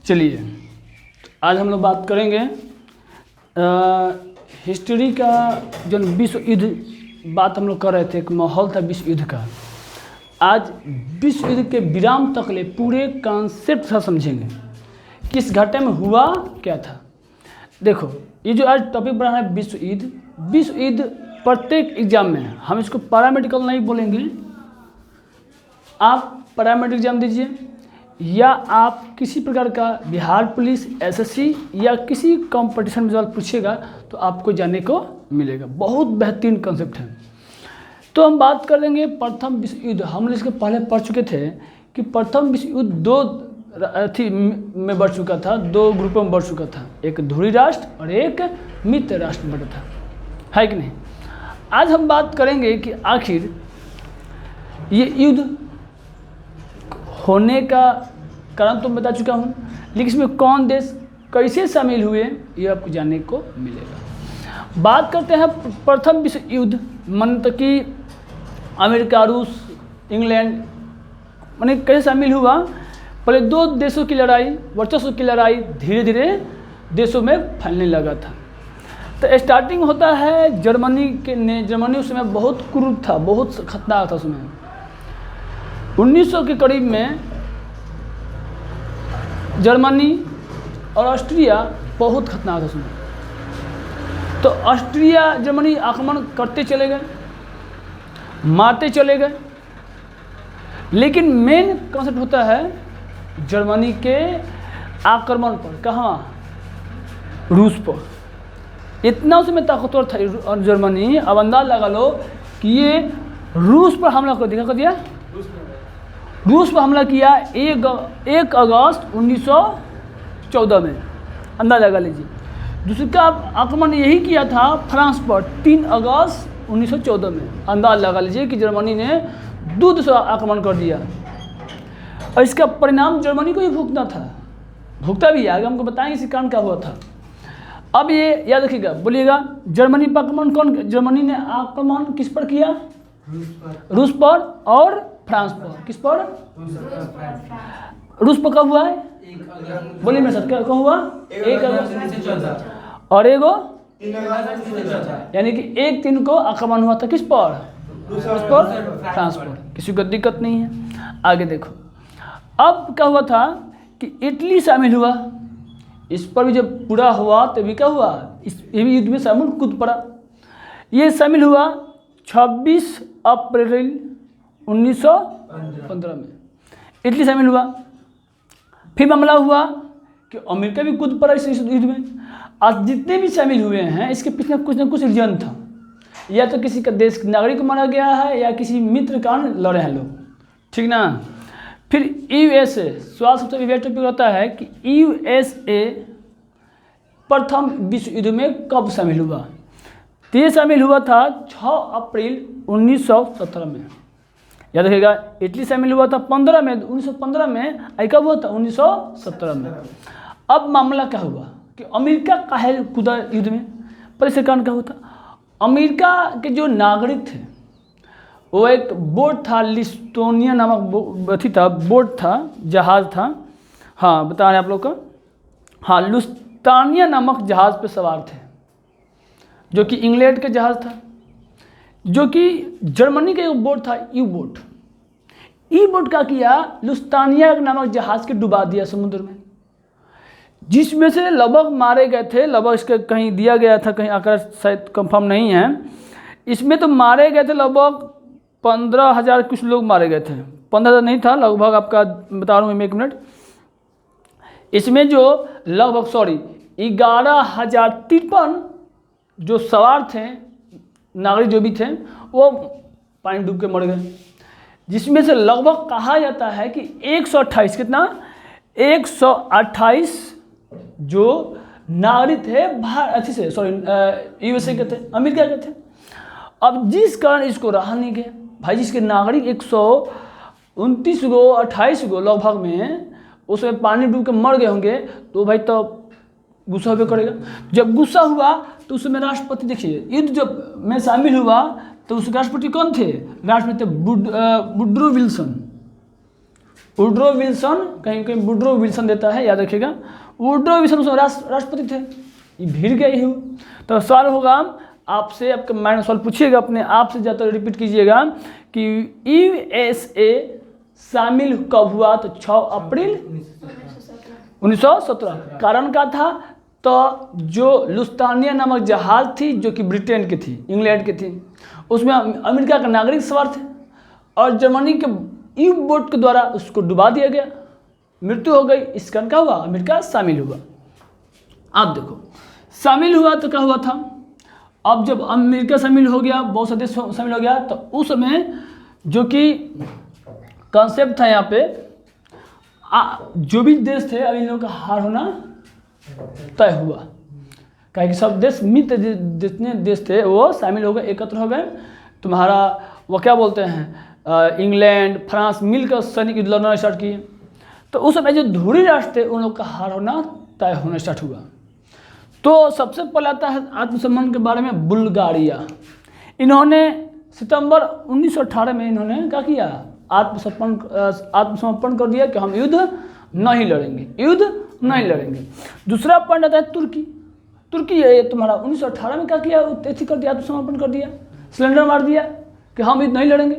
चलिए आज हम लोग बात करेंगे हिस्ट्री का। जो विश्व युद्ध बात हम लोग कर रहे थे, एक माहौल था विश्व युद्ध का। आज विश्व युद्ध के विराम तक ले पूरे कॉन्सेप्ट सा समझेंगे, किस घटना में हुआ क्या था। देखो ये जो आज टॉपिक बना है विश्व युद्ध, विश्व युद्ध प्रत्येक एग्जाम में हम इसको पैरामेडिकल नहीं बोलेंगे। आप पैरामेडिकल एग्जाम दीजिए या आप किसी प्रकार का बिहार पुलिस, एसएससी या किसी कंपटीशन में सवाल पूछेगा तो आपको जानने को मिलेगा। बहुत बेहतरीन कंसेप्ट है। तो हम बात कर लेंगे प्रथम विश्व युद्ध। हम इसके पहले पढ़ चुके थे कि प्रथम विश्व युद्ध दो में बढ़ चुका था, दो ग्रुपों में बढ़ चुका था, एक ध्रुवी राष्ट्र और एक मित्र राष्ट्र में बढ़ा था, है कि नहीं। आज हम बात करेंगे कि आखिर ये युद्ध होने का कारण तो बता चुका हूँ, लेकिन इसमें कौन देश कैसे शामिल हुए ये आपको जानने को मिलेगा। बात करते हैं प्रथम विश्व युद्ध, मतलब कि अमेरिका, रूस, इंग्लैंड माने कैसे शामिल हुआ। पहले दो देशों की लड़ाई, वर्चस्व की लड़ाई धीरे धीरे देशों में फैलने लगा था। तो स्टार्टिंग होता है जर्मनी जर्मनी उस समय बहुत क्रूर था, बहुत खतरनाक था। उसमें 1900 के करीब में जर्मनी और ऑस्ट्रिया बहुत खतरनाक था उसमें। तो ऑस्ट्रिया जर्मनी आक्रमण करते चले गए, मारते चले गए, लेकिन मेन कॉन्सेप्ट होता है जर्मनी के आक्रमण पर। कहाँ? रूस पर। इतना उसमें ताकतवर था जर्मनी, अब अंदाज लगा लो कि ये रूस पर हमला कर दिया। रूस पर हमला किया 1 अगस्त 1914 में, अंदाज लगा लीजिए। दूसरा आक्रमण यही किया था फ्रांस पर 3 अगस्त 1914 में। अंदाज लगा लीजिए कि जर्मनी ने 2 देशों आक्रमण कर दिया और इसका परिणाम जर्मनी को ही भुगतना था, भुगता भी है। आगे हमको बताएंगे इसी कारण क्या हुआ था। अब ये याद रखिएगा, बोलिएगा जर्मनी पर आक्रमण जर्मनी ने आक्रमण किस पर किया? रूस पर और फ्रांस पर। किस पर? रूस पर कब हुआ है? बोलिए मेरे साथ, कब हुआ? 1 अगस्त और एगो यानी कि 1/3 को आक्रमण हुआ था। किस पर? रूस पर, फ्रांस पर। किसी को दिक्कत नहीं है। आगे देखो, अब क्या हुआ था कि इटली शामिल हुआ। इस पर भी जब पूरा हुआ तभी क्या हुआ, ये भी युद्ध में शामिल कूद पड़ा। ये शामिल हुआ 26 अप्रैल 1915 में इटली शामिल हुआ। फिर मामला हुआ कि अमेरिका भी कूद पड़ा इस युद्ध में। आज जितने भी शामिल हुए हैं इसके पीछे कुछ ना कुछ रीजन था, या तो किसी का देश नागरिक मारा गया है या किसी मित्र कारण लड़े हैं लोग, ठीक ना। फिर यूएसए, सवाल सबसे विवेक टॉपिक होता है कि यूएसए प्रथम विश्व युद्ध में कब शामिल हुआ। तो ये शामिल हुआ था 6 अप्रैल 1917 में। याद रखिएगा, इटली शामिल हुआ था 15 में 1915 में, आई कब हुआ था? 1917 में। अब मामला क्या हुआ कि अमेरिका काहे कूदा युद्ध में? पर इसके कारण क्या हुआ था, अमेरिका के जो नागरिक थे वो एक बोट था, लिस्टोनिया नामक अथी था, बोट था, जहाज़ था। हाँ बता रहे हैं आप लोग का। हाँ, लुस्तानिया नामक जहाज़ पे सवार थे, जो कि इंग्लैंड का जहाज़ था, जो कि जर्मनी का एक बोट था, यू बोट। ई बोट का किया, लुस्तानिया नामक जहाज़ के डुबा दिया समुद्र में, जिसमें से लगभग मारे गए थे। लगभग इसका कहीं दिया गया था, कहीं आकर शायद कंफर्म नहीं है। इसमें तो मारे गए थे लगभग 15,000 कुछ लोग मारे गए थे। 15,000 नहीं था, लगभग आपका बता रहा हूँ मैं, 1 मिनट। इसमें जो लगभग 11,053 जो सवार थे, नागरिक जो भी थे, वो पानी डूब के मर गए। जिसमें से लगभग कहा जाता है कि 128, कितना? 128 जो नागरिक थे यूएसए के थे, अमेरिका के थे। अब जिस कारण इसको रहा नहीं गया भाई, जिसके नागरिक 129 गो 28 गो लगभग में उसमें पानी डूब के मर गए होंगे, तो भाई तो गुस्सा भी करेगा। जब गुस्सा हुआ तो उसमें राष्ट्रपति, देखिए युद्ध जब में शामिल हुआ तो उस राष्ट्रपति कौन थे? राष्ट्रपति वुड्रो विल्सन। वुड्रो विल्सन, कहीं कहीं वुड्रो विल्सन देता है, याद रखिएगा। वुड्रो विल्सन उस राष्ट्रपति थे, ये भीड़ गए ही। तो सवाल होगा आपसे, आपके माइंड सवाल पूछिएगा अपने आप से, ज़्यादा रिपीट कीजिएगा कि USA शामिल कब हुआ? तो 6 अप्रैल 1917। कारण क्या था? तो जो लुफ्तानिया नामक जहाज थी जो कि ब्रिटेन की थी, इंग्लैंड की थी, उसमें अमेरिका का नागरिक सवार थे और जर्मनी के यू बोट के द्वारा उसको डुबा दिया गया, मृत्यु हो गई। इस कारण क्या हुआ? अमेरिका शामिल हुआ। आप देखो शामिल हुआ तो क्या हुआ था? अब जब अमेरिका शामिल हो गया, बहुत से देश शामिल हो गया, तो उस समय जो कि कॉन्सेप्ट था यहाँ पे, जो भी देश थे अब इन लोगों का हार होना तय हुआ। क्या कि सब देश मित्र जितने देश थे वो शामिल हो गए, एकत्र हो गए। तुम्हारा वो क्या बोलते हैं, इंग्लैंड, फ्रांस मिलकर सैनिक युद्ध लड़ना स्टार्ट किए। तो उस समय जो धुरी राष्ट्र थे उन लोग का हार होना तय होना स्टार्ट हुआ। तो सबसे पहले आता है आत्मसम्मान के बारे में बुल्गारिया। इन्होंने सितंबर 1918 में इन्होंने क्या किया? आत्मसमर्पण कर दिया कि हम युद्ध नहीं लड़ेंगे, युद्ध नहीं लड़ेंगे। दूसरा पॉइंट आता है तुर्की। तुर्की ये तुम्हारा 1918 में क्या किया? कर दिया, आत्मसमर्पण कर दिया, सिलेंडर मार दिया कि हम युद्ध नहीं लड़ेंगे।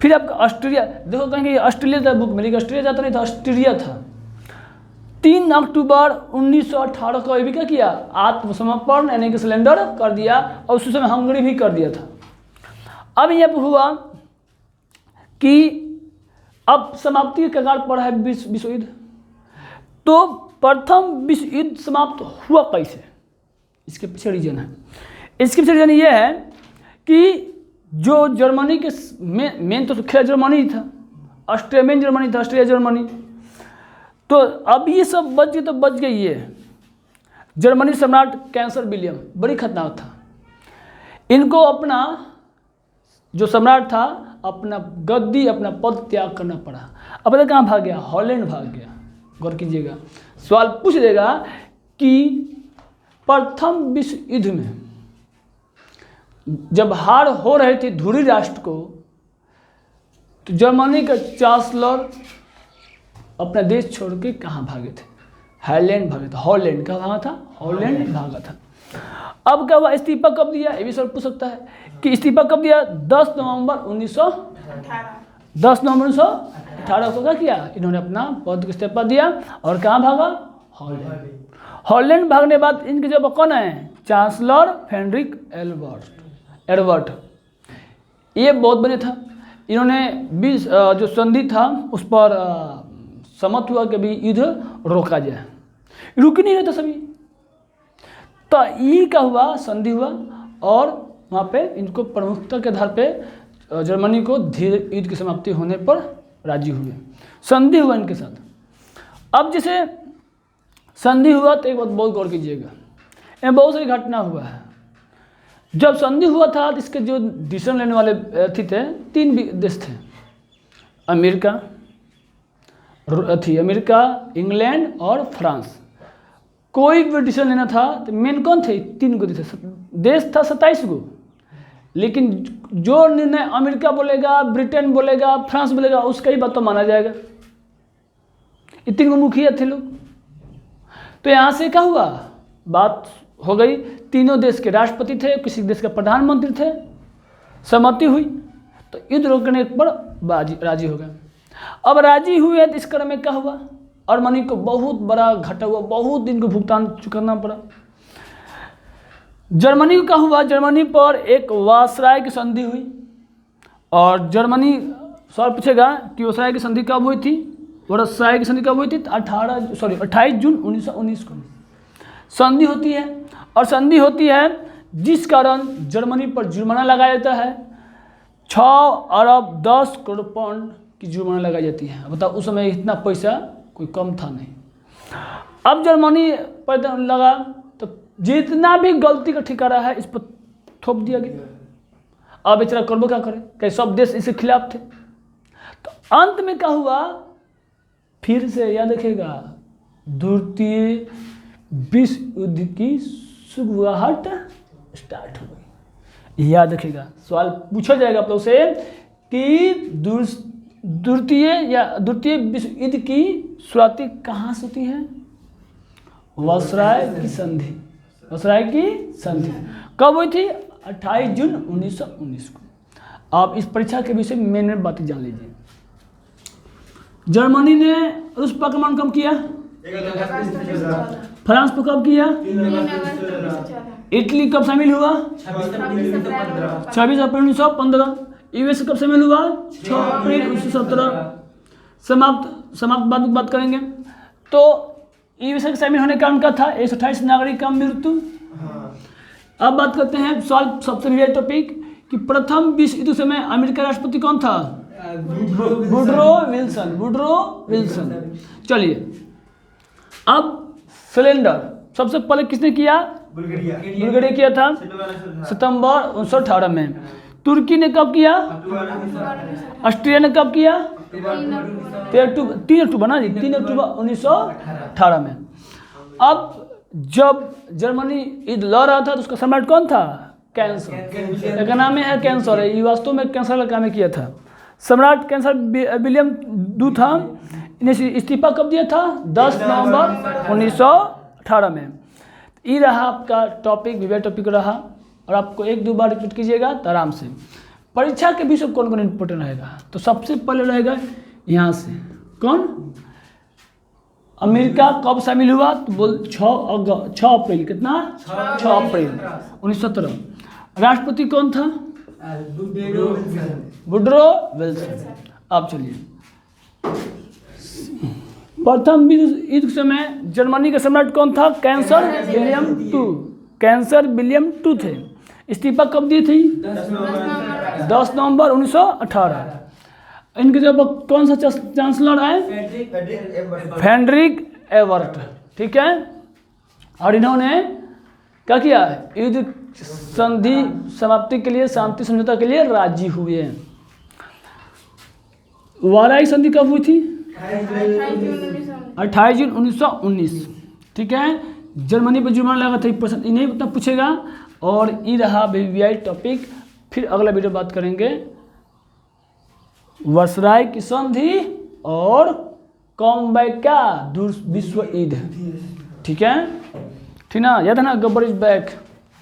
फिर आपका ऑस्ट्रेलिया, देखो कहेंगे ऑस्ट्रेलिया था, बुक मेरी ऑस्ट्रेलिया जाता नहीं था, ऑस्ट्रेलिया था। 3 अक्टूबर 1918 को ये भी क्या किया? आत्मसमर्पण यानी कि सिलेंडर कर दिया, और उसी समय हंगरी भी कर दिया था। अब यह हुआ कि अब समाप्ति के कगार पर है विश्व युद्ध। तो प्रथम विश्व युद्ध समाप्त हुआ कैसे? इसके पीछे रीजन है। इसके पीछे रीजन ये है कि जो जर्मनी के मेन तो खैर जर्मनी ही था, ऑस्ट्रेलिया जर्मनी था, ऑस्ट्रेलिया जर्मनी। तो अब ये सब बच गए, तो बच गई ये जर्मनी सम्राट कैंसर विलियम, बड़ी खतरनाक था। इनको अपना जो सम्राट था अपना गद्दी, अपना पद त्याग करना पड़ा। अब पता कहाँ भाग गया? हॉलैंड भाग गया। गौर कीजिएगा, सवाल पूछ देगा कि प्रथम विश्व युद्ध में जब हार हो रहे थे धुरी राष्ट्र को, तो जर्मनी का चांसलर अपना देश छोड़ के कहाँ भागे थे? हॉलैंड भागे थे। हॉलैंड का भागा था, हॉलैंड भागा था। अब क्या हुआ? इस्तीफा कब दिया? ये भी सवाल पूछ सकता है कि इस्तीफा कब दिया? 10 नवंबर 1918 को क्या किया? इन्होंने अपना पद का इस्तीफा दिया और कहाँ भागा? हॉलैंड। हॉलैंड भागने बाद इनके जब कौन है? Chancellor Friedrich Edward. ये बहुत बने था। इन्होंने जो संधि था उस पर सहमत हुआ कि अभी युद्ध रोका जाए। रुक नहीं रहे थे सभी। तो ये क्या हुआ? संधि हुआ और वहाँ पे इनको प्रमुखता के आधार पे जर्मनी को धीरे युद्ध की समाप्ति होने पर राजी हुए। संधि हुआ इनके साथ। अब जैसे संधि हुआ तो एक बात बहुत गौर कीजिएगा, इसमें बहुत सारी घटना हुआ है। जब संधि हुआ था तो इसके जो डिसीजन लेने वाले थे 3 देश थे, अमेरिका, इंग्लैंड और फ्रांस। कोई भी डिसीजन लेना था तो मेन कौन थे? 3 गो देश था, 27 गो। लेकिन जो निर्णय अमेरिका बोलेगा, ब्रिटेन बोलेगा, फ्रांस बोलेगा, उसका ही बात तो माना जाएगा। ये 3 गो मुखिया थे लोग। तो यहाँ से क्या हुआ? बात हो गई, तीनों देश के राष्ट्रपति थे, किसी देश का प्रधानमंत्री थे, सहमति हुई तो युद्ध रोकने पर राजी हो गए। अब राजी हुए तो इस क्रम में क्या हुआ? जर्मनी को बहुत बड़ा घाटा हुआ, बहुत दिन को भुगतान चुकाना पड़ा। जर्मनी को क्या हुआ? जर्मनी पर एक वायसराय की संधि हुई और जर्मनी सवाल पूछेगा कि वायसराय की संधि कब हुई थी? वायसराय की संधि कब हुई थी? 28 जून 1919 को संधि होती है। और संधि होती है जिस कारण जर्मनी पर जुर्माना लगाया जाता है। 6 अरब 10 करोड़ पाउंड की जुर्माना लगाई जाती है। बताओ उस समय इतना पैसा कोई कम था नहीं। अब जर्मनी पर लगा तो जितना भी गलती का ठिकाना है इस पर थोप दिया गया। अब बेचारा करबो क्या करे? कई सब देश इसके खिलाफ थे। तो अंत में क्या हुआ? फिर से याद रखिएगा, द्वितीय विश्व युद्ध की शुरुआत स्टार्ट हो गई। याद रखिएगा, सवाल पूछा जाएगा आप लोग से कि द्वितीय विश्व युद्ध की शुरुआती कहाँ से होती है? वायसराय की संधि। वायसराय की संधि कब हुई थी? 28 जून 1919 को। आप इस परीक्षा के विषय में मेन बातें जान लीजिए। जर्मनी ने रूस पर आक्रमण कब किया? फ्रांस पर कब किया? इटली कब शामिल हुआ? 26 अप्रैल 1915। यूएस कब शामिल हुआ? 6 अप्रैल 1917। समाप्त बात करेंगे। तो यूएस के शामिल होने का कारण क्या था? 128 नागरिक का मृत्यु। अब बात करते हैं सवाल सबसे रिलेटेड टॉपिक कि प्रथम विश्व युद्ध समय अमेरिका राष्ट्रपति कौन था? Woodrow Wilson. चलिए, अब सिलेंडर सबसे पहले किसने किया? बुल्गारिया किया था सितंबर 1918 में। तुर्की ने कब किया? ऑस्ट्रिया ने कब किया? 3 अक्टूबर ना जी, 3 अक्टूबर 1918 में। अब जब जर्मनी युद्ध लड़ रहा था तो उसका सम्राट कौन था? कैंसर। का नाम है कैंसर है, ये वास्तव में कैंसर का काम किया था। सम्राट कैंसर विलियम दू था। इन्हें इस्तीफा कब दिया था? 10 नवंबर 1918 में। ये रहा आपका टॉपिक, विवेक टॉपिक रहा, और आपको 1-2 बार रिपीट कीजिएगा तो आराम से। परीक्षा के विषय कौन कौन इंपॉर्टेंट रहेगा? तो सबसे पहले रहेगा यहाँ से, कौन? अमेरिका कब शामिल हुआ? तो बोल 6 अप्रैल। कितना? 6 अप्रैल 1917। राष्ट्रपति कौन था? Woodrow Wilson. अब चलिए, प्रथम विश्व युद्ध के समय जर्मनी का सम्राट कौन था? कैंसर विलियम टू थे। इस्तीफा कब दी थी? 10 नवंबर 1918। इनके जब कौन सा चांसलर है? Friedrich Ebert. ठीक है, और इन्होंने क्या किया? युद्ध संधि समाप्ति के लिए, शांति समझौता के लिए राजी हुए। वाराई संधि कब हुई थी? 28 जून 1919। ठीक है, जर्मनी पर जुर्माना लगा था 1%, इन्हें उतना पूछेगा। और ये रहा वीवीआई टॉपिक। फिर अगला वीडियो बात करेंगे वायसराय की संधि और कॉमबैक का विश्व युद्ध। ठीक है, ठीक ना, याद है ना? गब्बर इज बैक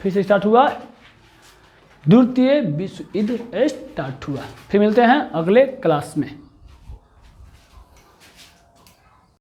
फिर से स्टार्ट हुआ, द्वितीय विश्व युद्ध स्टार्ट हुआ। फिर मिलते हैं अगले क्लास में।